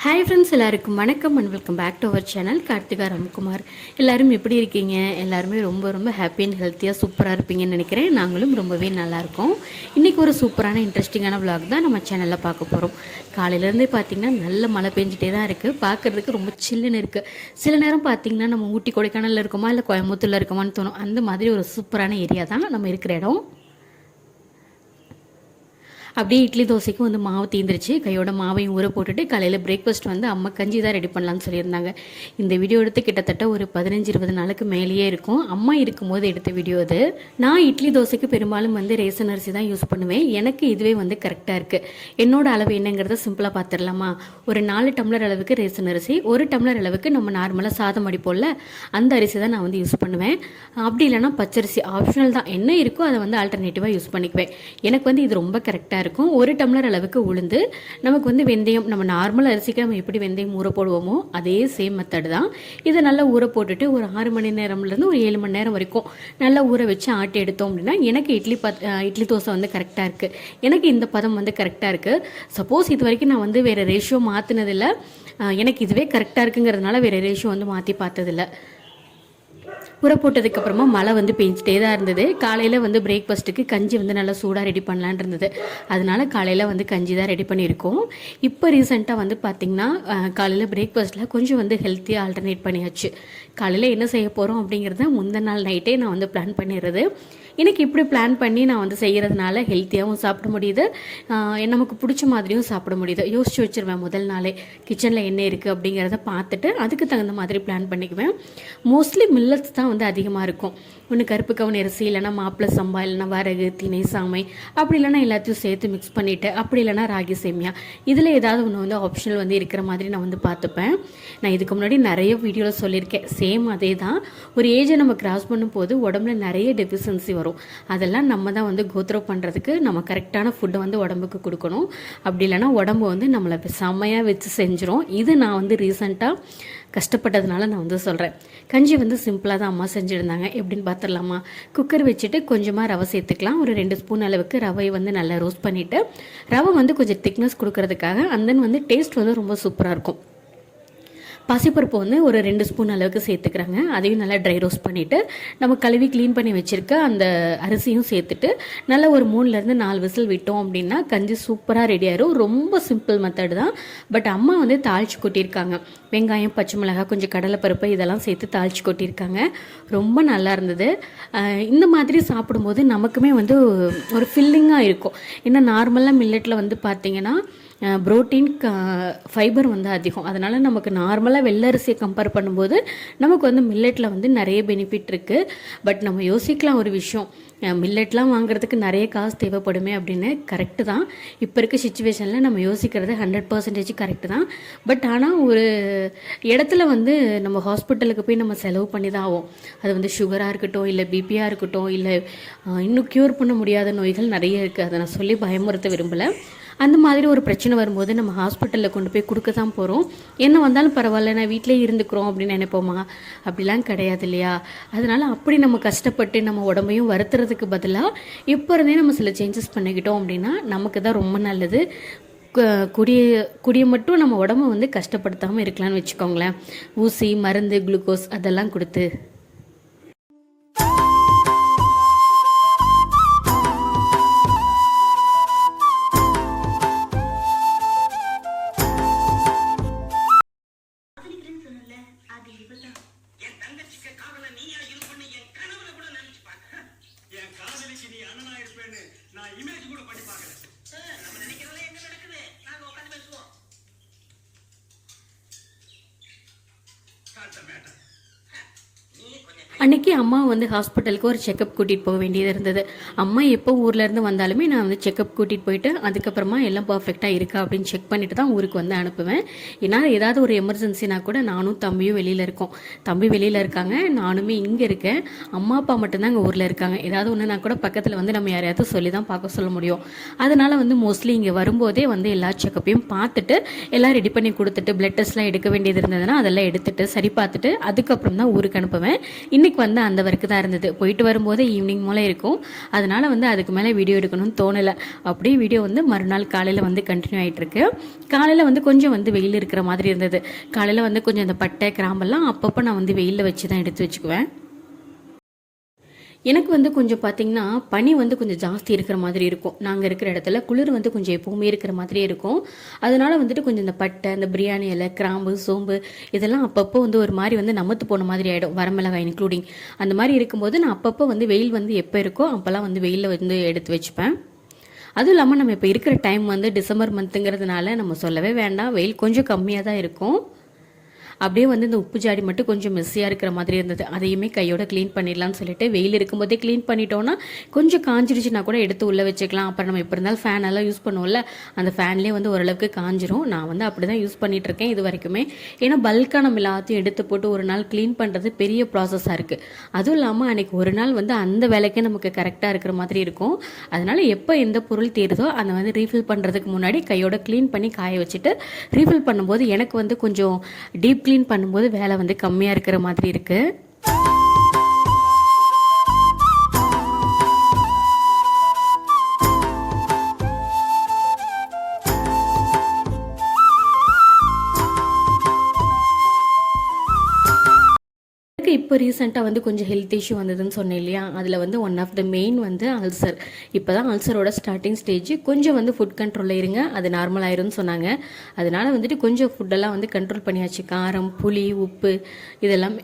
Hi friends, எல்லாருக்கும் வணக்கம் and welcome back to our channel Karthika Ramkumar. எல்லாரும் எப்படி இருக்கீங்க? எல்லாருமே ரொம்ப ரொம்ப ஹாப்பி அண்ட் ஹெல்த்தியாக சூப்பராக இருப்பீங்கன்னு நினைக்கிறேன். நாங்களும் ரொம்பவே நல்லாயிருக்கோம். இன்றைக்கி ஒரு சூப்பரான இன்ட்ரெஸ்டிங்கான விளாக் தான் நம்ம சேனலில் பார்க்க போகிறோம். காலையிலேருந்தே பார்த்திங்கன்னா நல்ல மழை பெஞ்சிட்டே தான் இருக்குது. பார்க்குறதுக்கு ரொம்ப சில்லுன்னு இருக்குது. சில நேரம் பார்த்திங்கன்னா நம்ம ஊட்டி கொடைக்கானலில் இருக்கோமா இல்லை கோயம்புத்தூரில் இருக்கோமான்னு தோணும். அந்த மாதிரி ஒரு சூப்பரான ஏரியா தான் நம்ம இருக்கிற இடம். அப்படியே இட்லி தோசைக்கும் வந்து மாவு தீந்துருச்சு. கையோட மாவையும் ஊற போட்டுட்டு காலையில் பிரேக்ஃபாஸ்ட் வந்து அம்மா கஞ்சி தான் ரெடி பண்ணலான்னு சொல்லியிருந்தாங்க. இந்த வீடியோ எடுத்து கிட்டத்தட்ட ஒரு 15-20 நாளுக்கு மேலேயே இருக்கும். அம்மா இருக்கும்போது எடுத்த வீடியோ அது. நான் இட்லி தோசைக்கு பெரும்பாலும் வந்து ரேசன் அரிசி தான் யூஸ் பண்ணுவேன். எனக்கு இதுவே வந்து கரெக்டாக இருக்குது. என்னோட அளவு என்னங்கிறத சிம்பிளாக பார்த்துடலாமா? ஒரு 4 டம்ளர் அளவுக்கு ரேசன் அரிசி, 1 டம்ளர் அளவுக்கு நம்ம நார்மலாக சாதம் அடிப்போம்ல, அந்த அரிசி தான் நான் வந்து யூஸ் பண்ணுவேன். அப்படி இல்லைனா பச்சரிசி ஆப்ஷனல் தான், என்ன இருக்கோ அதை வந்து ஆல்டர்னேட்டிவாக யூஸ் பண்ணிக்குவேன். எனக்கு வந்து இது ரொம்ப கரெக்டாக இருக்கும். 1 டம்ளர் அளவுக்கு உளுந்து, நமக்கு வந்து வெந்தயம், நம்ம நார்மல் அரிசிக்கு நம்ம எப்படி வெந்தயம் ஊற போடுவோமோ அதே சேம் மெத்தட் தான். இதை நல்லா ஊற போட்டுட்டு ஒரு 6 மணி நேரம்லேருந்து ஒரு 7 மணி நேரம் வரைக்கும் நல்லா ஊற வச்சு ஆட்டி எடுத்தோம் அப்படின்னா எனக்கு இட்லி தோசை வந்து கரெக்டாக இருக்குது. எனக்கு இந்த பதம் வந்து கரெக்டாக இருக்குது. சப்போஸ் இது வரைக்கும் நான் வந்து வேறு ரேஷியோ மாற்றினதில்லை. எனக்கு இதுவே கரெக்டாக இருக்குங்கிறதுனால வேறு ரேஷியோ வந்து மாற்றி பார்த்ததில்லை. ஊற போட்டதுக்கப்புறமா மழை வந்து பெஞ்சிட்டே தான் இருந்தது. காலையில் வந்து பிரேக்ஃபாஸ்ட்டுக்கு கஞ்சி வந்து நல்லா சூடாக ரெடி பண்ணலான் இருந்தது. அதனால காலையில் வந்து கஞ்சி தான் ரெடி பண்ணியிருக்கோம். இப்போ ரீசெண்டாக வந்து பார்த்திங்கன்னா காலையில் பிரேக்ஃபாஸ்ட்டில் கொஞ்சம் வந்து ஹெல்த்தியாக ஆல்டர்னேட் பண்ணியாச்சு. காலையில் என்ன செய்ய போகிறோம் அப்படிங்கிறத முந்தின நாள் நைட்டே நான் வந்து பிளான் பண்ணிடுறது. எனக்கு இப்படி பிளான் பண்ணி நான் வந்து செய்கிறதுனால ஹெல்த்தியாகவும் சாப்பிட முடியுது, நமக்கு பிடிச்ச மாதிரியும் சாப்பிட முடியுது. யோசிச்சு வச்சுருவேன் முதல் நாளே கிச்சனில் என்ன இருக்குது அப்படிங்கிறத பார்த்துட்டு அதுக்கு தகுந்த மாதிரி பிளான் பண்ணிக்குவேன். மோஸ்ட்லி மில்லட்ஸ் தான் வந்து அதிகமாக இருக்கும். ஒன்று கருப்பு கவுனி அரிசி, இல்லைனா மாப்பிள்ளை சம்பா, இல்லைனா வரகு, திணை, சாமை, அப்படி இல்லைனா எல்லாத்தையும் சேர்த்து மிக்ஸ் பண்ணிவிட்டு, அப்படி இல்லைனா ராகி சேமியா, இதில் ஏதாவது ஒன்று வந்து ஆப்ஷனல் வந்து இருக்கிற மாதிரி நான் வந்து பார்த்துப்பேன். நான் இதுக்கு முன்னாடி நிறைய வீடியோவில் சொல்லியிருக்கேன். சேம் அதே தான். ஒரு ஏஜை நம்ம கிராஸ் பண்ணும்போது உடம்புல நிறைய டெஃபிஷியன்சி வரும். அதெல்லாம் நம்ம தான் வந்து கோத்ரோ பண்ணுறதுக்கு நம்ம கரெக்டான ஃபுட்டை வந்து உடம்புக்கு கொடுக்கணும். அப்படி இல்லைனா உடம்பு வந்து நம்மளை செம்மையாக வச்சு செஞ்சிடும். இது நான் வந்து ரீசெண்டாக கஷ்டப்பட்டதுனால நான் வந்து சொல்கிறேன். கஞ்சி வந்து சிம்பிளாக தான் அம்மா செஞ்சுருந்தாங்க. எப்படின்னு பார்த்துடலாமா? குக்கர் வச்சுட்டு கொஞ்சமாக ரவை சேர்த்துக்கலாம். ஒரு 2 ஸ்பூன் அளவுக்கு ரவையை வந்து நல்லா ரோஸ்ட் பண்ணிவிட்டு, ரவை வந்து கொஞ்சம் திக்னஸ் கொடுக்கறதுக்காக அந்த வந்து டேஸ்ட் வந்து ரொம்ப சூப்பராக இருக்கும். பாசிப்பருப்பு வந்து ஒரு 2 ஸ்பூன் அளவுக்கு சேர்த்துக்கிறாங்க. அதையும் நல்லா ட்ரை ரோஸ்ட் பண்ணிவிட்டு நம்ம கழுவி க்ளீன் பண்ணி வச்சுருக்க அந்த அரிசியும் சேர்த்துட்டு நல்லா ஒரு 3லேருந்து 4 விசில் விட்டோம் அப்படின்னா கஞ்சி சூப்பராக ரெடி ஆயிரும். ரொம்ப சிம்பிள் மெத்தட் தான். பட் அம்மா வந்து தாளித்து கொட்டியிருக்காங்க. வெங்காயம், பச்சை மிளகாய், கொஞ்சம் கடலைப்பருப்பு இதெல்லாம் சேர்த்து தாளித்து கொட்டியிருக்காங்க. ரொம்ப நல்லா இருந்தது. இந்த மாதிரி சாப்பிடும்போது நமக்குமே வந்து ஒரு ஃபில்லிங்காக இருக்கும். ஏன்னா நார்மலாக மில்லட்டில் வந்து பார்த்திங்கன்னா புரோட்டீன், ஃபைபர் வந்து அதிகம். அதனால் நமக்கு நார்மலாக வெள்ளரிசியை கம்பேர் பண்ணும்போது நமக்கு வந்து மில்லட்டில் வந்து நிறைய பெனிஃபிட் இருக்குது. பட் நம்ம யோசிக்கலாம் ஒரு விஷயம், மில்லட்லாம் வாங்குறதுக்கு நிறைய காசு தேவைப்படுமே அப்படின்னு. கரெக்டு தான். இப்போ இருக்க சுச்சுவேஷனில் நம்ம யோசிக்கிறது 100% கரெக்டு தான். பட் ஆனால் ஒரு இடத்துல வந்து நம்ம ஹாஸ்பிட்டலுக்கு போய் நம்ம செலவு பண்ணி தான் ஆகும். அது வந்து சுகராக இருக்கட்டும், இல்லை பிபியாக இருக்கட்டும், இல்லை இன்னும் க்யூர் பண்ண முடியாத நோய்கள் நிறைய இருக்குது. அதை நான் சொல்லி பயமுறுத்த விரும்பலை. அந்த மாதிரி ஒரு பிரச்சனை வரும்போது நம்ம ஹாஸ்பிட்டலில் கொண்டு போய் கொடுக்க தான் போகிறோம். என்ன வந்தாலும் பரவாயில்ல, நான் வீட்டிலே இருந்துக்கிறோம் அப்படின்னு நினைப்போமா? அப்படிலாம் கிடையாது இல்லையா? அதனால் அப்படி நம்ம கஷ்டப்பட்டு நம்ம உடம்பையும் வருத்துறதுக்கு பதிலாக இப்போ இருந்தே நம்ம சில சேஞ்சஸ் பண்ணிக்கிட்டோம் அப்படின்னா நமக்கு தான் ரொம்ப நல்லது. குடிய மட்டும் நம்ம உடம்பை வந்து கஷ்டப்படுத்தாமல் இருக்கலாம்னு வச்சுக்கோங்களேன். ஊசி, மருந்து, குளுக்கோஸ் அதெல்லாம் கொடுத்து. அன்றைக்கி அம்மா வந்து ஹாஸ்பிட்டலுக்கு ஒரு செக்கப் கூட்டிகிட்டு போக வேண்டியது இருந்தது. அம்மா எப்போ ஊர்லேருந்து வந்தாலுமே நான் வந்து செக்கப் கூட்டிகிட்டு போயிட்டு அதுக்கப்புறமா எல்லாம் பர்ஃபெக்டாக இருக்கா அப்படின்னு செக் பண்ணிவிட்டு தான் ஊருக்கு வந்து அனுப்புவேன். ஏன்னா ஏதாவது ஒரு எமர்ஜென்சினா கூட நானும் தம்பியும் வெளியில் இருக்கோம். தம்பி வெளியில் இருக்காங்க, நானுமே இங்கே இருக்கேன். அம்மா அப்பா மட்டும்தான் இங்கே ஊரில் இருக்காங்க. ஏதாவது ஒன்றுனா கூட பக்கத்தில் வந்து நம்ம யாரையாவது சொல்லி தான் பார்க்க சொல்ல முடியும். அதனால் வந்து மோஸ்ட்லி இங்கே வரும்போதே வந்து எல்லா செக்கப்பையும் பார்த்துட்டு எல்லாம் ரெடி பண்ணி கொடுத்துட்டு பிளட் டெஸ்ட்லாம் எடுக்க வேண்டியது இருந்ததுன்னா அதெல்லாம் எடுத்துகிட்டு சரி பார்த்துட்டு அதுக்கப்புறம் தான் ஊருக்கு அனுப்புவேன். இன்றைக்கி வந்து அந்த ஒர்க்கு தான் இருந்தது. போயிட்டு வரும்போது ஈவினிங் போல் இருக்கும். அதனால் வந்து அதுக்கு மேலே வீடியோ எடுக்கணும்னு தோணலை. அப்படியே வீடியோ வந்து மறுநாள் காலையில் வந்து கண்டினியூ ஆகிட்டுருக்கு. காலையில் வந்து கொஞ்சம் வந்து வெயில் இருக்கிற மாதிரி இருந்தது. காலையில் வந்து கொஞ்சம் இந்த பட்டை கிராம்பெல்லாம் அப்பப்போ நான் வந்து வெயிலில் வச்சு தான் எடுத்து வச்சுக்குவேன். எனக்கு வந்து கொஞ்சம் பார்த்திங்கன்னா பனி வந்து கொஞ்சம் ஜாஸ்தி இருக்கிற மாதிரி இருக்கும். நாங்கள் இருக்கிற இடத்துல குளிர் வந்து கொஞ்சம் எப்போவுமே இருக்கிற மாதிரியே இருக்கும். அதனால் வந்துட்டு கொஞ்சம் இந்த பட்டை, இந்த பிரியாணி இலை, கிராம்பு, சோம்பு இதெல்லாம் அப்பப்போ வந்து ஒரு மாதிரி வந்து நமத்து போன மாதிரி ஆகிடும், வரமிளகாய் இன்க்ளூடிங். அந்த மாதிரி இருக்கும்போது நான் அப்பப்போ வந்து வெயில் வந்து எப்போ இருக்கோ அப்போல்லாம் வந்து வெயிலில் வந்து எடுத்து வச்சுப்பேன். அதுவும் இல்லாமல் நம்ம இப்போ இருக்கிற டைம் வந்து டிசம்பர் மந்த்துங்கிறதுனால நம்ம சொல்லவே வேண்டாம், வெயில் கொஞ்சம் கம்மியாக தான் இருக்கும். அப்படியே வந்து இந்த உப்பு ஜாடி மட்டும் கொஞ்சம் மெஸ்ஸியாக இருக்கிற மாதிரி இருந்தது. அதையுமே கையோட க்ளீன் பண்ணிடலாம்னு சொல்லிட்டு வெயில் இருக்கும்போதே க்ளீன் பண்ணிட்டோன்னா கொஞ்சம் காஞ்சிருச்சுன்னா கூட எடுத்து உள்ளே வச்சுக்கலாம். அப்புறம் நம்ம இப்போ இருந்தாலும் ஃபேன் எல்லாம் யூஸ் பண்ணுவோம்ல, அந்த ஃபேன்லேயே வந்து ஓரளவுக்கு காஞ்சிரும். நான் வந்து அப்படி தான் யூஸ் பண்ணிகிட்டு இருக்கேன் இது வரைக்குமே. ஏன்னா பல்காக நம்ம எல்லாத்தையும் எடுத்து போட்டு ஒரு நாள் க்ளீன் பண்ணுறது பெரிய ப்ராசஸாக இருக்குது. அதுவும் இல்லாமல் அன்றைக்கி ஒரு நாள் வந்து அந்த வேலைக்கே நமக்கு கரெக்டாக இருக்கிற மாதிரி இருக்கும். அதனால் எப்போ எந்த பொருள் தேருதோ அதை வந்து ரீஃபில் பண்ணுறதுக்கு முன்னாடி கையோட க்ளீன் பண்ணி காய வச்சுட்டு ரீஃபில் பண்ணும்போது எனக்கு வந்து கொஞ்சம் டீப் க்ளீன் பண்ணும்போது வேலை வந்து கம்மியாக இருக்கிற மாதிரி இருக்குது. இப்போ ரீசெண்டாக வந்து கொஞ்சம் ஹெல்த் இஷ்யூ வந்ததுன்னு சொன்னேன் இல்லையா, அதில் வந்து ஒன் ஆஃப் த மெயின் வந்து அல்சர். இப்போ தான் அல்சரோட ஸ்டார்டிங் ஸ்டேஜ். கொஞ்சம் வந்து ஃபுட் கண்ட்ரோலில் இருங்க, அது நார்மல் ஆயிரும்னு சொன்னாங்க. அதனால் வந்துட்டு கொஞ்சம் ஃபுட்டெல்லாம் வந்து கண்ட்ரோல் பண்ணியாச்சு. காரம், புளி, உப்பு இதெல்லாம்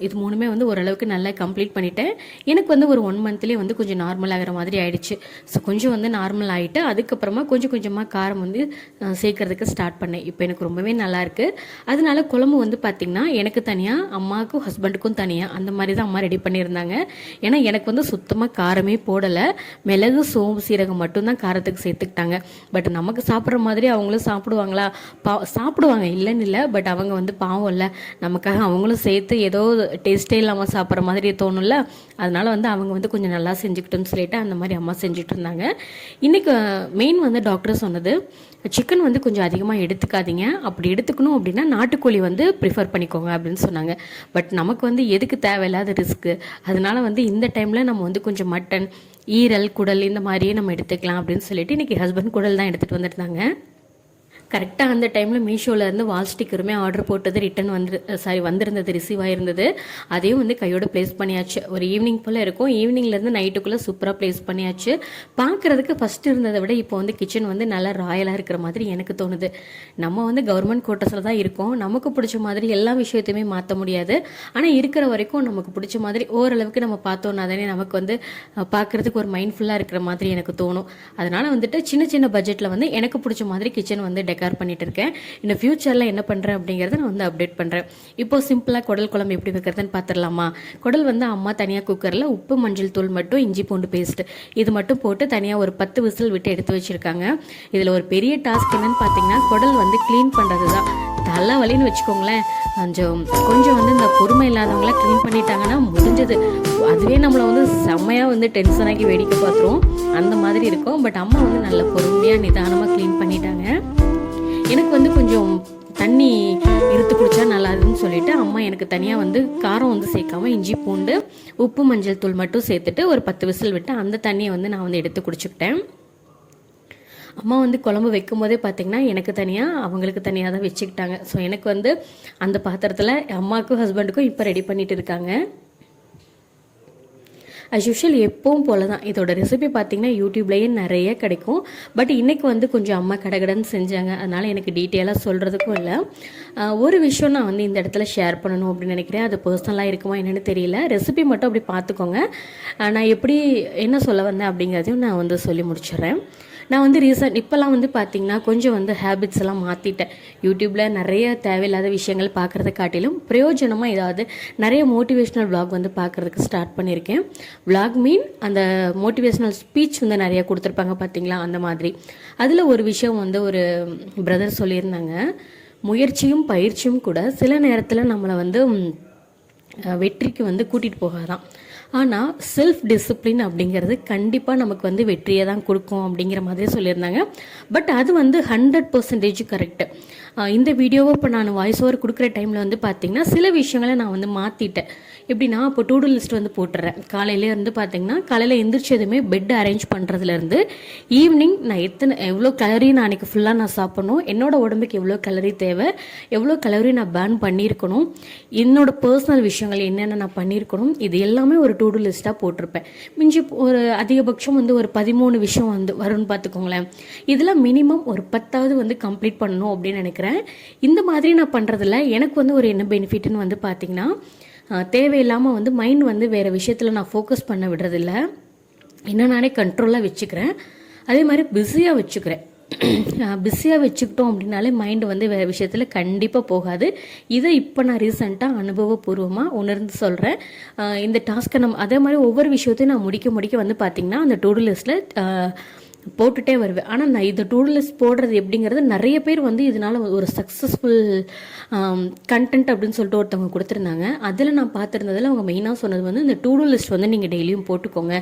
இது மூணுமே வந்து ஓரளவுக்கு நல்லா கம்ப்ளீட் பண்ணிட்டேன். எனக்கு வந்து ஒரு 1 மந்த்லேயே வந்து கொஞ்சம் நார்மல் ஆகிற மாதிரி ஆயிடுச்சு. ஸோ கொஞ்சம் வந்து நார்மல் ஆகிட்டு அதுக்கப்புறமா கொஞ்சம் கொஞ்சமாக காரம் வந்து சேர்க்கறதுக்கு ஸ்டார்ட் பண்ணேன். இப்போ எனக்கு ரொம்பவே நல்லாயிருக்கு. அதனால குழம்பு வந்து பார்த்திங்கன்னா எனக்கு தனியாக, அம்மாவுக்கும் ஹஸ்பண்டுக்கும் தனியாக அந்த மாதிரி தான் அம்மா ரெடி பண்ணியிருந்தாங்க. ஏன்னா எனக்கு வந்து சுத்தமாக காரமே போடலை. மிளகு, சோம்பு, சீரகம் மட்டும்தான் காரத்துக்கு சேர்த்துக்கிட்டாங்க. பட் நமக்கு சாப்பிட்ற மாதிரி அவங்களும் சாப்பிடுவாங்களா? சாப்பிடுவாங்க, இல்லைன்னு இல்லை. பட் அவங்க வந்து பாவம் இல்லை, நமக்காக அவங்களும் சேர்த்து ஏதோ டேஸ்ட்டே இல்லாமல் சாப்பிட்ற மாதிரி தோணும்ல. அதனால வந்து அவங்க வந்து கொஞ்சம் நல்லா செஞ்சுக்கிட்டோன்னு சொல்லிட்டு அந்த மாதிரி அம்மா செஞ்சுட்டு இருந்தாங்க. இன்றைக்கி மெயின் வந்து டாக்டர் சொன்னது, சிக்கன் வந்து கொஞ்சம் அதிகமாக எடுத்துக்காதீங்க. அப்படி எடுத்துக்கணும் அப்படின்னா நாட்டுக்கோழி வந்து ப்ரிஃபர் பண்ணிக்கோங்க அப்படின்னு சொன்னாங்க. பட் நமக்கு வந்து எதுக்கு தேவையில்லாத ரிஸ்க்கு? அதனால வந்து இந்த டைமில் நம்ம வந்து கொஞ்சம் மட்டன், ஈரல், குடல் இந்த மாதிரியே நம்ம எடுத்துக்கலாம் அப்படின்னு சொல்லிட்டு இன்றைக்கி ஹஸ்பண்ட் குடல் தான் எடுத்துகிட்டு வந்துருந்தாங்க. கரெக்டாக அந்த டைமில் மீஷோலேருந்து வால் ஸ்டிக்கருமே ஆர்டர் போட்டது ரிட்டன் வந்திருந்தது, ரிசீவ் ஆகிருந்தது. அதையும் வந்து கையோட ப்ளேஸ் பண்ணியாச்சு. ஒரு ஈவினிங் போல் இருக்கும். ஈவினிங்லேருந்து நைட்டுக்குள்ளே சூப்பராக ப்ளேஸ் பண்ணியாச்சு. பார்க்குறதுக்கு ஃபஸ்ட்டு இருந்ததை விட இப்போ வந்து கிச்சன் வந்து நல்லா ராயலாக இருக்கிற மாதிரி எனக்கு தோணுது. நம்ம வந்து கவர்மெண்ட் குவார்ட்டர்ஸில் தான் இருக்கோம். நமக்கு பிடிச்ச மாதிரி எல்லா விஷயத்தையுமே மாற்ற முடியாது. ஆனால் இருக்கிற வரைக்கும் நமக்கு பிடிச்ச மாதிரி ஓரளவுக்கு நம்ம பார்த்தோன்னா தானே நமக்கு வந்து பார்க்குறதுக்கு ஒரு மைண்ட்ஃபுல்லாக இருக்கிற மாதிரி எனக்கு தோணும். அதனால் வந்துட்டு சின்ன சின்ன பட்ஜெட்டில் வந்து எனக்கு பிடிச்ச மாதிரி கிச்சன் வந்து டெக்கார் பண்ணிட்டு இருக்கேன். இந்த ஃபியூச்சரில் என்ன பண்ணுறேன் அப்படிங்கிறத நான் வந்து அப்டேட் பண்ணுறேன். இப்போ சிம்பிளாக குடல் குழம்பு எப்படி வைக்கிறதுன்னு பார்த்துடலாமா? குடல் வந்து அம்மா தனியாக குக்கரில் உப்பு, மஞ்சள் தூள் மட்டும், இஞ்சி பூண்டு பேஸ்ட்டு இது மட்டும் போட்டு தனியாக ஒரு 10 விசில் விட்டு எடுத்து வச்சுருக்காங்க. இதில் ஒரு பெரிய டாஸ்க் என்னன்னு பார்த்தீங்கன்னா குடல் வந்து க்ளீன் பண்ணுறது தான். தலை வலின்னு வச்சுக்கோங்களேன். கொஞ்சம் வந்து இந்த பொறுமை இல்லாதவங்களாம் க்ளீன் பண்ணிட்டாங்கன்னா முடிஞ்சது. அதுவே நம்மளை வந்து செம்மையாக வந்து டென்ஷனாக்கி வேடிக்கை பார்த்துருவோம், அந்த மாதிரி இருக்கும். பட் அம்மா வந்து நல்ல பொறுமையாக நிதானமாக க்ளீன் பண்ணிட்டாங்க. எனக்கு வந்து கொஞ்சம் தண்ணி இழுத்து குடித்தா நல்லாதுன்னு சொல்லிட்டு அம்மா எனக்கு தனியாக வந்து காரம் வந்து சேர்க்காம இஞ்சி பூண்டு உப்பு மஞ்சள் தூள் மட்டும் சேர்த்துட்டு ஒரு 10 விசில் விட்டு அந்த தண்ணியை வந்து நான் வந்து எடுத்து குடிச்சுக்கிட்டேன். அம்மா வந்து குழம்பு வைக்கும் போதே பார்த்திங்கன்னா எனக்கு தனியாக அவங்களுக்கு தனியாக தான் வச்சுக்கிட்டாங்க. ஸோ எனக்கு வந்து அந்த பாத்திரத்தில் அம்மாவுக்கும் ஹஸ்பண்டுக்கும் இப்போ ரெடி பண்ணிட்டு இருக்காங்க. அஸ் யூஷுவல் எப்பவும் போல தான். இதோட ரெசிபி பார்த்திங்கன்னா யூடியூப்லேயே நிறைய கிடைக்கும். பட் இன்றைக்கி வந்து கொஞ்சம் அம்மா கடகடன்னு செஞ்சாங்க. அதனால் எனக்கு டீட்டெயிலாக சொல்கிறதுக்கும் இல்லை. ஒரு விஷயம் நான் வந்து இந்த இடத்துல ஷேர் பண்ணணும் அப்படின்னு நினைக்கிறேன். அது பர்சனலாக இருக்குமா என்னென்னு தெரியல. ரெசிபி மட்டும் அப்படி பார்த்துக்கோங்க. நான் எப்படி என்ன சொல்ல வந்தேன் அப்படிங்கிறதையும் நான் வந்து சொல்லி முடிச்சிடுறேன். நான் வந்து இப்போல்லாம் வந்து பார்த்திங்கன்னா கொஞ்சம் வந்து ஹேபிட்ஸ் எல்லாம் மாற்றிட்டேன். யூடியூப்பில் நிறைய தேவையில்லாத விஷயங்கள் பார்க்குறத காட்டிலும் பிரயோஜனமாக ஏதாவது நிறைய மோட்டிவேஷ்னல் விளாக் வந்து பார்க்குறதுக்கு ஸ்டார்ட் பண்ணியிருக்கேன். விளாக் மீன் அந்த மோட்டிவேஷ்னல் ஸ்பீச் வந்து நிறையா கொடுத்துருப்பாங்க பார்த்திங்களா, அந்த மாதிரி. அதில் ஒரு விஷயம் வந்து ஒரு பிரதர் சொல்லியிருந்தாங்க, முயற்சியும் பயிற்சியும் கூட சில நேரத்தில் நம்மளை வந்து வெற்றிக்கு வந்து கூட்டிகிட்டு போகாதான். ஆனால் செல்ஃப் டிசிப்ளின் அப்படிங்கிறது கண்டிப்பாக நமக்கு வந்து வெற்றியை தான் கொடுக்கும் அப்படிங்கிற மாதிரி சொல்லியிருந்தாங்க. பட் அது வந்து 100% கரெக்டு. இந்த வீடியோவை இப்போ நான் வாய்ஸ் ஓவர் கொடுக்குற டைமில் வந்து பார்த்திங்கன்னா சில விஷயங்களை நான் வந்து மாற்றிட்டேன். எப்படின்னா இப்போ டூ டூ லிஸ்ட் வந்து போட்டுறேன். காலையிலே இருந்து பார்த்திங்கன்னா காலையில் எந்திரிச்சதுமே பெட் அரேஞ்ச் பண்ணுறதுலேருந்து ஈவினிங் நான் எவ்வளோ கலரி நான் அன்றைக்கி ஃபுல்லாக நான் சாப்பிட்ணும், என்னோட உடம்புக்கு எவ்வளோ கலரி தேவை, எவ்வளோ கலரி நான் பேர்ன் பண்ணியிருக்கணும், என்னோட பர்சனல் விஷயங்கள் என்னென்ன நான் பண்ணியிருக்கணும், இது எல்லாமே ஒரு டூ டூ லிஸ்ட்டாக போட்டிருப்பேன். மிஞ்சி ஒரு அதிகபட்சம் வந்து ஒரு 13 விஷயம் வந்து வரும்னு பார்த்துக்கோங்களேன். இதில் மினிமம் ஒரு 10வது வந்து கம்ப்ளீட் பண்ணணும் அப்படின்னு நினைக்கிறேன். இந்த மாதிரி நான் பண்ணுறதில்ல எனக்கு வந்து ஒரு என்ன பெனிஃபிட்னு வந்து பார்த்திங்கன்னா, தேவையில்லாமல் வந்து மைண்ட் வந்து வேறு விஷயத்தில் நான் ஃபோக்கஸ் பண்ண விடுறதில்ல. என்ன நானே கண்ட்ரோலாக வச்சுக்கிறேன். அதே மாதிரி பிஸியாக வச்சுக்கிறேன். பிஸியாக வச்சுக்கிட்டோம் அப்படின்னாலே மைண்டு வந்து வேறு விஷயத்தில் கண்டிப்பாக போகாது. இதை இப்போ நான் ரீசெண்டாக அனுபவபூர்வமாக உணர்ந்து சொல்கிறேன். இந்த டாஸ்க்கை அதே மாதிரி ஒவ்வொரு விஷயத்தையும் நான் முடிக்க வந்து பார்த்திங்கன்னா அந்த டூ டூ லிஸ்ட்டில் போட்டுகிட்டே வருவேன். ஆனால் நான் இந்த டூ டூ லிஸ்ட் போடுறது எப்படிங்கிறது நிறைய பேர் வந்து இதனால் ஒரு சக்ஸஸ்ஃபுல் கண்டென்ட் அப்படின்னு சொல்லிட்டு ஒருத்தவங்க கொடுத்துருந்தாங்க. அதில் நான் பார்த்துருந்ததில் அவங்க மெயினாக சொன்னது வந்து இந்த டூ டூ லிஸ்ட் வந்து நீங்கள் டெய்லியும் போட்டுக்கோங்க,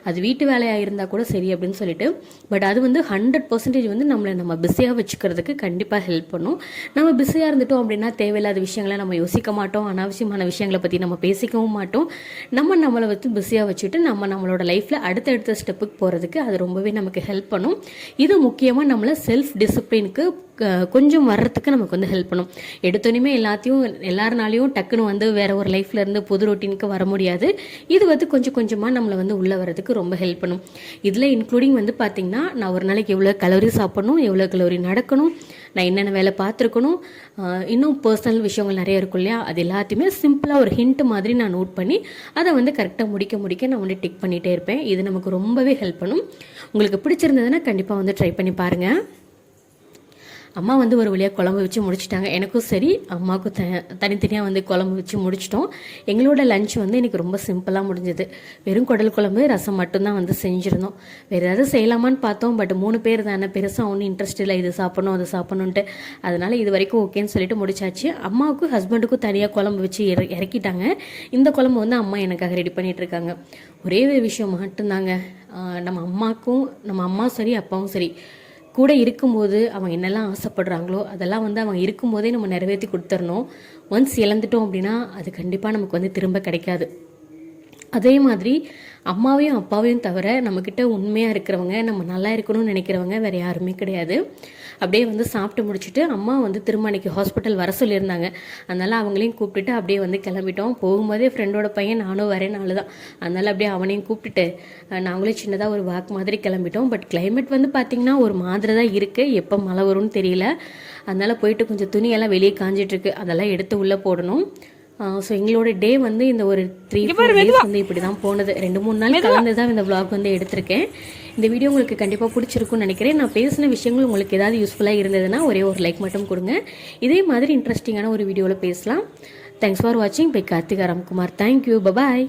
அது வீட்டு வேலையாக இருந்தால் கூட சரி அப்படின்னு சொல்லிட்டு. பட் அது வந்து 100% வந்து நம்ம பிஸியாக வச்சுக்கிறதுக்கு கண்டிப்பாக ஹெல்ப் பண்ணும். நம்ம பிஸியாக இருந்துட்டோம் அப்படின்னா தேவையில்லாத விஷயங்களை நம்ம யோசிக்க மாட்டோம், அனாவசியமான விஷயங்களை பற்றி நம்ம பேசிக்கவும் மாட்டோம். நம்மளை வந்து பிஸியாக வச்சுட்டு நம்மளோட லைஃப்பில் அடுத்தடுத்த ஸ்டெப்புக்கு போகிறதுக்கு அது ரொம்பவே நமக்கு ஹெல்ப் பண்ணும். இது முக்கியமாக நம்மளை செல்ஃப் டிசிப்ளினுக்கு கொஞ்சம் வர்றதுக்கு நமக்கு வந்து ஹெல்ப் பண்ணும். எடுத்தோன்னே எல்லாருனாலையும் டக்குன்னு வந்து வேற ஒரு லைஃப்ல இருந்து புது ரொட்டீனுக்கு வர முடியாது. இது வந்து கொஞ்சம் கொஞ்சமாக நம்மளை வந்து உள்ளே வர்றதுக்கு ரொம்ப ஹெல்ப் பண்ணும். இதில் இன்க்ளூடிங் வந்து பார்த்திங்கன்னா நான் ஒரு நாளைக்கு எவ்வளோ கலோரி சாப்பிடணும், எவ்வளோ கலோரி நடக்கணும், நான் என்னென்ன வேலை பார்த்துருக்கணும், இன்னும் பர்சனல் விஷயங்கள் நிறைய இருக்கும் இல்லையா, அது எல்லாத்தையுமே சிம்பிளாக ஒரு ஹிண்ட் மாதிரி நான் நோட் பண்ணி அதை வந்து கரெக்டாக முடிக்க நான் வந்து டிக் பண்ணிகிட்டே இருப்பேன். இது நமக்கு ரொம்பவே ஹெல்ப் பண்ணும். உங்களுக்கு பிடிச்சிருந்ததுன்னா கண்டிப்பாக வந்து ட்ரை பண்ணி பாருங்கள். அம்மா வந்து ஒரு வழியாக குழம்பு வச்சு முடிச்சிட்டாங்க. எனக்கும் சரி அம்மாவுக்கும் தனித்தனியாக வந்து குழம்பு வச்சு முடிச்சிட்டோம். எங்களோட லஞ்ச் வந்து எனக்கு ரொம்ப சிம்பிளாக முடிஞ்சது. வெறும் குடல் குழம்பு ரசம் மட்டும்தான் வந்து செஞ்சுருந்தோம். வேறு ஏதாவது செய்யலாமான்னு பார்த்தோம். பட் 3 பேர் தானே, பெருசாக ஒன்றும் இன்ட்ரெஸ்ட் இல்லை இது சாப்பிடணும் அது சாப்பிடணுன்ட்டு. அதனால் இது வரைக்கும் ஓகேன்னு சொல்லிட்டு முடிச்சாச்சு. அம்மாவுக்கும் ஹஸ்பண்டுக்கும் தனியாக குழம்பு வச்சு இறக்கிட்டாங்க. இந்த குழம்பு வந்து அம்மா எனக்காக ரெடி பண்ணிகிட்டு இருக்காங்க. ஒரே ஒரு விஷயம் மட்டும்தாங்க, நம்ம அம்மா சரி அப்பாவும் சரி கூட இருக்கும்போது அவங்க என்னெல்லாம் ஆசைப்படுறாங்களோ அதெல்லாம் வந்து அவங்க இருக்கும்போதே நம்ம நிறைவேற்றி கொடுத்துடணும். ஒன்ஸ் இழந்துட்டோம் அப்படின்னா அது கண்டிப்பாக நமக்கு வந்து திரும்ப கிடைக்காது. அதே மாதிரி அம்மாவையும் அப்பாவையும் தவிர நம்மக்கிட்ட உண்மையாக இருக்கிறவங்க, நம்ம நல்லா இருக்கணும்னு நினைக்கிறவங்க வேறு யாருமே கிடையாது. அப்படியே வந்து சாப்பிட்டு முடிச்சுட்டு அம்மா வந்து திரும்ப அன்றைக்கி ஹாஸ்பிட்டல் வர சொல்லியிருந்தாங்க. அதனால் அவங்களையும் கூப்பிட்டுட்டு அப்படியே வந்து கிளம்பிட்டோம். போகும்போதே ஃப்ரெண்டோட பையன் நானும் வரேன் நாள் தான். அதனால் அப்படியே அவனையும் கூப்பிட்டுட்டு நாங்களே சின்னதாக ஒரு வாக் மாதிரி கிளம்பிட்டோம். பட் கிளைமேட் வந்து பார்த்திங்கன்னா ஒரு மாதிரி தான் இருக்குது, எப்போ மழை வரும்னு தெரியல. அதனால் போயிட்டு கொஞ்சம் துணியெல்லாம் வெளியே காஞ்சிட்ருக்கு, அதெல்லாம் எடுத்து உள்ளே போடணும். ஸோ எங்களோட டே வந்து இந்த ஒரு 3-4 டேஸ் வந்து இப்படி தான் போனது. 2-3 நாள் கலந்து தான் இந்த vlog வந்து எடுத்திருக்கேன். இந்த வீடியோ உங்களுக்கு கண்டிப்பாக பிடிச்சிருக்குன்னு நினைக்கிறேன். நான் பேசின விஷயங்கள் உங்களுக்கு ஏதாவது யூஸ்ஃபுல்லாக இருந்ததுன்னா ஒரே ஒரு லைக் மட்டும் கொடுங்க. இதே மாதிரி இன்ட்ரெஸ்டிங்கான ஒரு வீடியோவில் பேசலாம். தேங்க்ஸ் ஃபார் வாட்சிங். Bye Karthika Ramkumar. Thank you. Bye bye.